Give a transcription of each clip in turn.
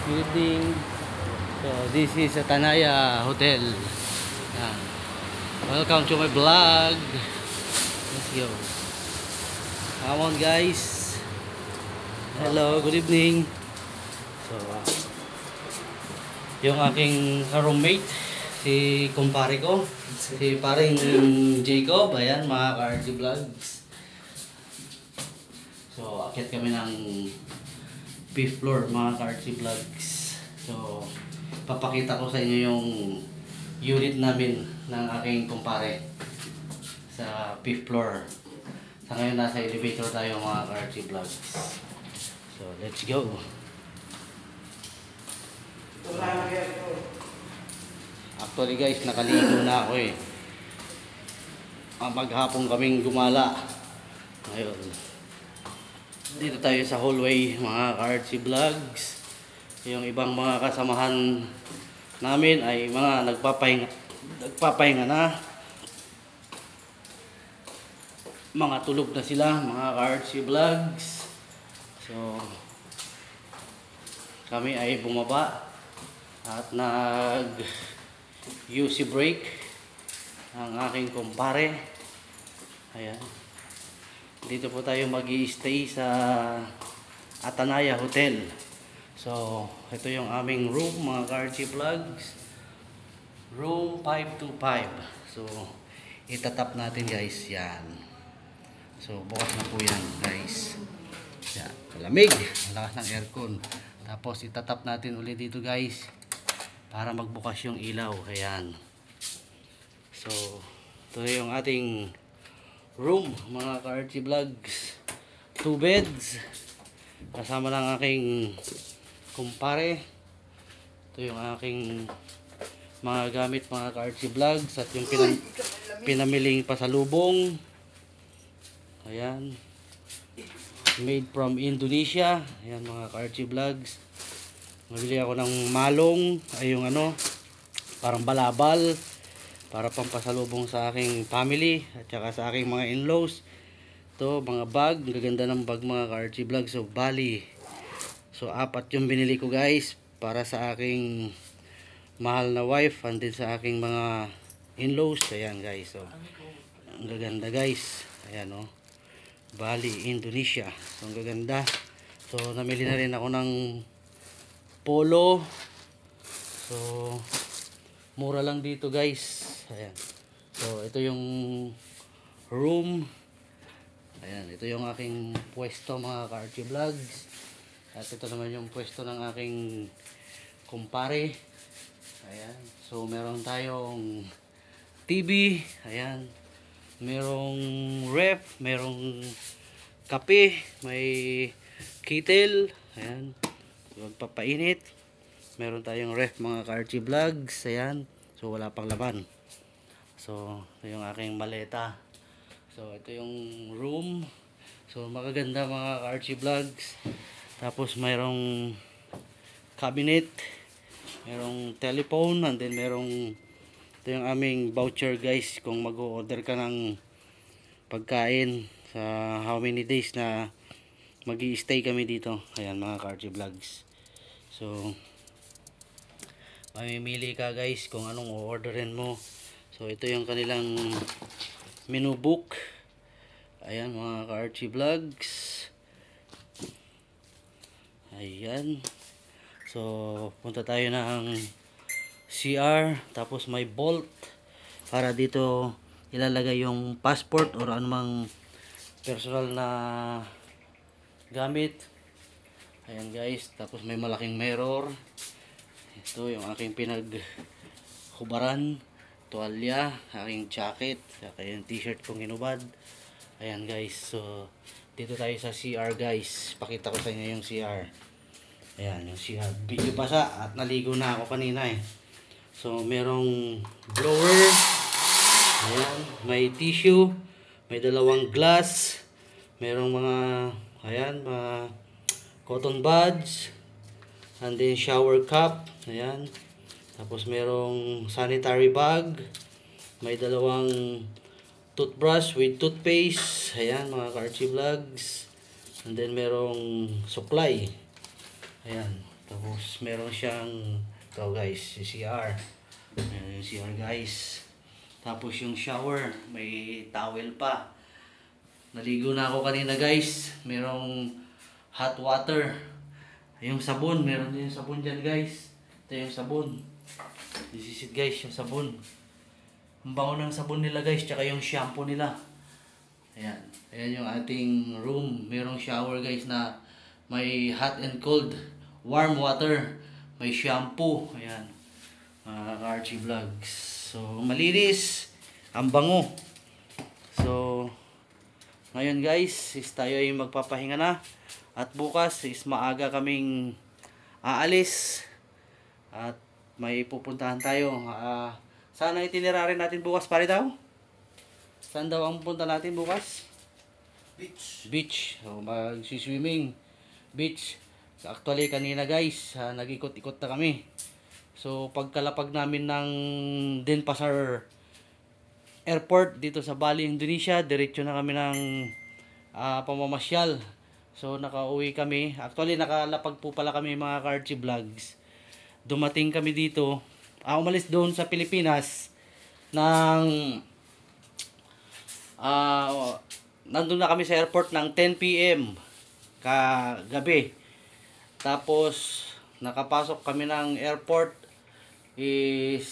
Good evening. So this is Atanaya Hotel. Yan. Welcome to my vlog. Let's go. Come on guys. Hello, good evening. So yung aking roommate, si kumpare ko, si paring Jacob. Ayan, mga ka-RG Vlogs. So akyat kami ng 5th floor, mga ka-RG Vlogs. So papakita ko sa inyo yung unit namin ng aking kumpare sa 5th floor. Sa ngayon nasa elevator tayo, mga ka-RG Vlogs. So let's go. Actually guys, nakaligo na ako eh. Maghapon kaming gumala. Ngayon, dito tayo sa hallway, mga ka-RG Vlogs. Yung ibang mga kasamahan namin ay mga nagpapahinga na. Mga tulog na sila, mga ka-RG Vlogs. So kami ay bumaba at nag UC break ang aking kumpare. Ayan. Dito po tayo mag-i-stay sa Atanaya Hotel. So, ito yung aming room, mga ka-RG Vlogs. Room 525. So, itatap natin guys. Yan. So, bukas na po yan guys. Yan. Malamig. Malakas ng aircon. Tapos, itatap natin ulit dito guys. Para magbukas yung ilaw. Ayan. So, ito yung ating room, mga ka-RG Vlogs. 2 beds. Kasama ng aking kumpare. Ito yung aking mga gamit, mga ka-RG Vlogs. At yung pinamiling pasalubong. Ayan. Made from Indonesia. Ayan, mga ka-RG Vlogs. Nabili ako ng malong, ay yung ano, parang balabal, para pampasalubong sa aking family at saka sa aking mga in-laws. Ito, mga bag, gaganda ng bag, mga ka-RG Vlogs. So, bali. So, 4 yung binili ko guys, para sa aking mahal na wife, and din sa aking mga in-laws. Ayan guys, so, ang gaganda guys. Ayan o. Bali, Indonesia. So, ang gaganda. So, namili na rin ako ng polo. So, mura lang dito guys. Ayan. So, ito yung room. Ayan, ito yung aking pwesto, mga ka-RG Vlogs. At ito naman yung pwesto ng aking kumpare. Ayan. So, meron tayong TV. Ayan. Merong ref, merong kape, may kettle. Ayan. Magpapainit. Meron tayong ref, mga ka-RG Vlogs. Ayan. So wala pang laman. So ito yung aking maleta. So ito yung room. So magaganda, mga ka-RG Vlogs. Tapos mayroong cabinet, mayroong telephone, and then mayroong, ito yung aming voucher guys, kung mag-order ka ng pagkain sa how many days na magi-stay kami dito. Ayan, mga ka-RG Vlogs. So mamimili ka guys kung anong o-orderin mo. So ito yung kanilang menu book. Ayan, mga ka-RG Vlogs. Ayan. So punta tayo ng CR. Tapos may bolt para dito ilalagay yung passport or anumang personal na gamit. Ayan guys. Tapos may malaking mirror. Ito yung aking pinaghubaran, tuwalya, aking jacket, saka yung t-shirt kong hinubad. Ayan guys. So dito tayo sa CR guys. Pakita ko sa inyo yung CR. Ayan yung CR. Video basa at naligo na ako kanina eh. So merong blower. Ayan. May tissue. May dalawang glass. Merong mga, ayan, mga cotton buds. And then shower cup. Ayan. Tapos merong sanitary bag. May dalawang toothbrush with toothpaste. Ayan, mga ka-RG Vlogs. And then merong suklay. Ayan. Tapos meron siyang ito guys, yung CR. Ayan yung CR guys. Tapos yung shower, may towel pa. Naligo na ako kanina guys. Merong hot water. Yung sabon, meron din yung sabon dyan guys. Ito yung sabon. This is it guys, yung sabon. Ang bango ng sabon nila guys, tsaka yung shampoo nila. Ayan. Ayan yung ating room. Merong shower guys na may hot and cold. Warm water. May shampoo. Ayan. Archie Vlogs. So, malinis. Ang bango. So, ngayon guys, tayo ay magpapahinga na. At bukas is maaga kaming aalis. At may pupuntahan tayo. Saan ang itinerary natin bukas pare daw? Saan daw ang punta natin bukas? Beach. Beach. So, mag-swimming. Beach. So, actually kanina guys, nag-ikot-ikot na kami. So pagkalapag namin ng Denpasar Airport dito sa Bali, Indonesia, diretso na kami ng pamamasyal. So nakauwi kami. Actually nakalapag po pala kami mga Archie Vlogs. Dumating kami dito. Umalis doon sa Pilipinas ng nandun na kami sa airport ng 10 PM kagabi. Tapos nakapasok kami ng airport is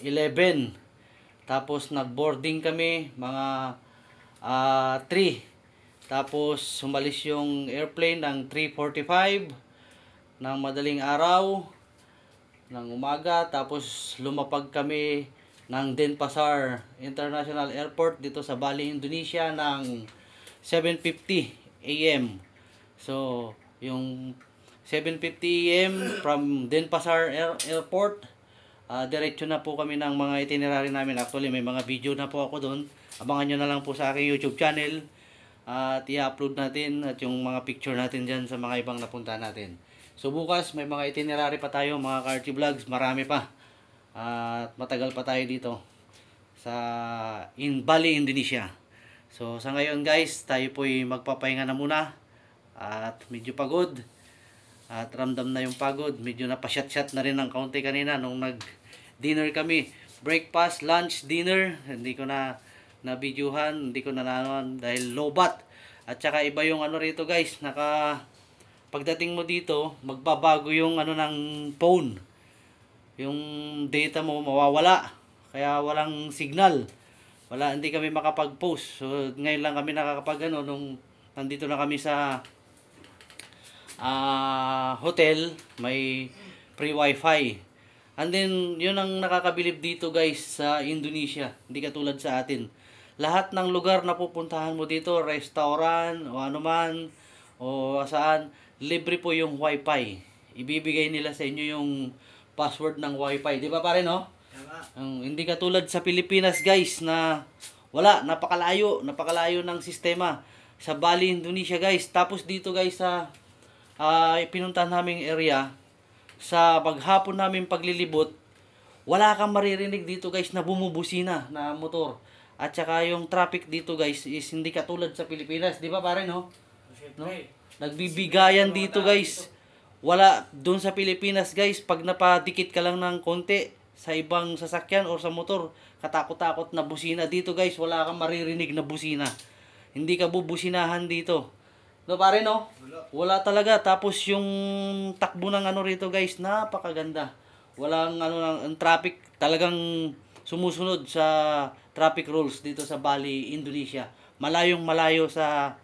11. Tapos nag-boarding kami mga 3. Tapos sumalis yung airplane ng 3:45 ng madaling araw ng umaga. Tapos lumapag kami ng Denpasar International Airport dito sa Bali, Indonesia ng 7:50 AM. So, yung 7:50 AM from Denpasar Airport, diretso na po kami ng mga itinerary namin. Actually, may mga video na po ako doon. Abangan nyo na lang po sa aking YouTube channel. At i-upload natin at yung mga picture natin dyan sa mga ibang napunta natin. So bukas may mga itinerary pa tayo mga Archie Vlogs, marami pa. At matagal pa tayo dito sa Bali, Indonesia. So sa ngayon guys, tayo po'y magpapahinga na muna. At medyo pagod. At ramdam na yung pagod. Medyo napasyat-syat na rin ng kaunti kanina nung nag-dinner kami. Breakfast, lunch, dinner. Hindi ko na videohan, hindi ko na nanoan dahil lobat. At saka iba yung ano rito guys, pagdating mo dito, magbabago yung ano ng phone. Yung data mo mawawala. Kaya walang signal. Hindi kami makapag-post. So ngayon lang kami nakakapag nung nandito na kami sa hotel, may free wifi. And then yun ang nakakabilib dito guys sa Indonesia, hindi katulad sa atin. Lahat ng lugar na pupuntahan mo dito, restaurant o ano man o saan, libre po yung wifi. Ibibigay nila sa inyo yung password ng wifi, di ba pare no? Hindi katulad sa Pilipinas guys na wala, napakalayo ng sistema sa Bali, Indonesia guys. Tapos dito guys sa pinuntahan naming area, sa paghapon namin paglilibot, wala kang maririnig dito guys na bumubusina na motor. At saka yung traffic dito guys is hindi katulad sa Pilipinas, di ba pare no? Nagbibigayan dito guys. Wala doon sa Pilipinas guys, pag napadikit ka lang ng konti sa ibang sasakyan o sa motor, katakot-takot na busina. Dito guys, wala kang maririnig na busina. Hindi ka bubusinahan dito. No pare no? Wala talaga. Tapos yung takbo ng ano rito guys, napakaganda. Walang ang traffic talagang sumusunod sa traffic rules dito sa Bali, Indonesia. Malayong malayo sa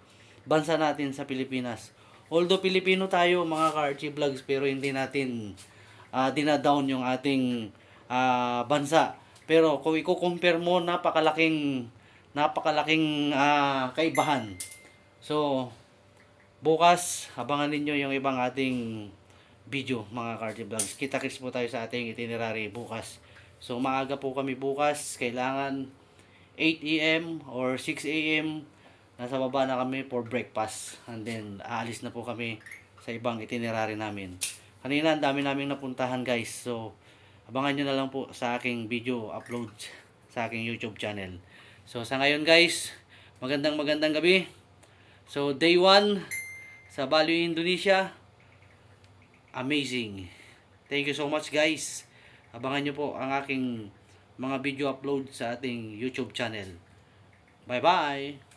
bansa natin sa Pilipinas. Although Pilipino tayo mga Archie Vlogs, pero hindi natin dinadown yung ating bansa. Pero kung i-compare mo, napakalaking kaibahan. So bukas, abangan ninyo yung ibang ating video mga Archie Vlogs. Kita-kits po tayo sa ating itinerary bukas. So maaga po kami bukas, kailangan 8 AM or 6 AM nasa baba na kami for breakfast. And then aalis na po kami sa ibang itinerary namin. Kanina ang dami naming napuntahan guys. So abangan nyo na lang po sa aking video upload sa aking YouTube channel. So sa ngayon guys, magandang gabi. So day 1 sa Bali, Indonesia. amazing. Thank you so much guys. Abangan nyo po ang aking mga video upload sa ating YouTube channel. Bye bye!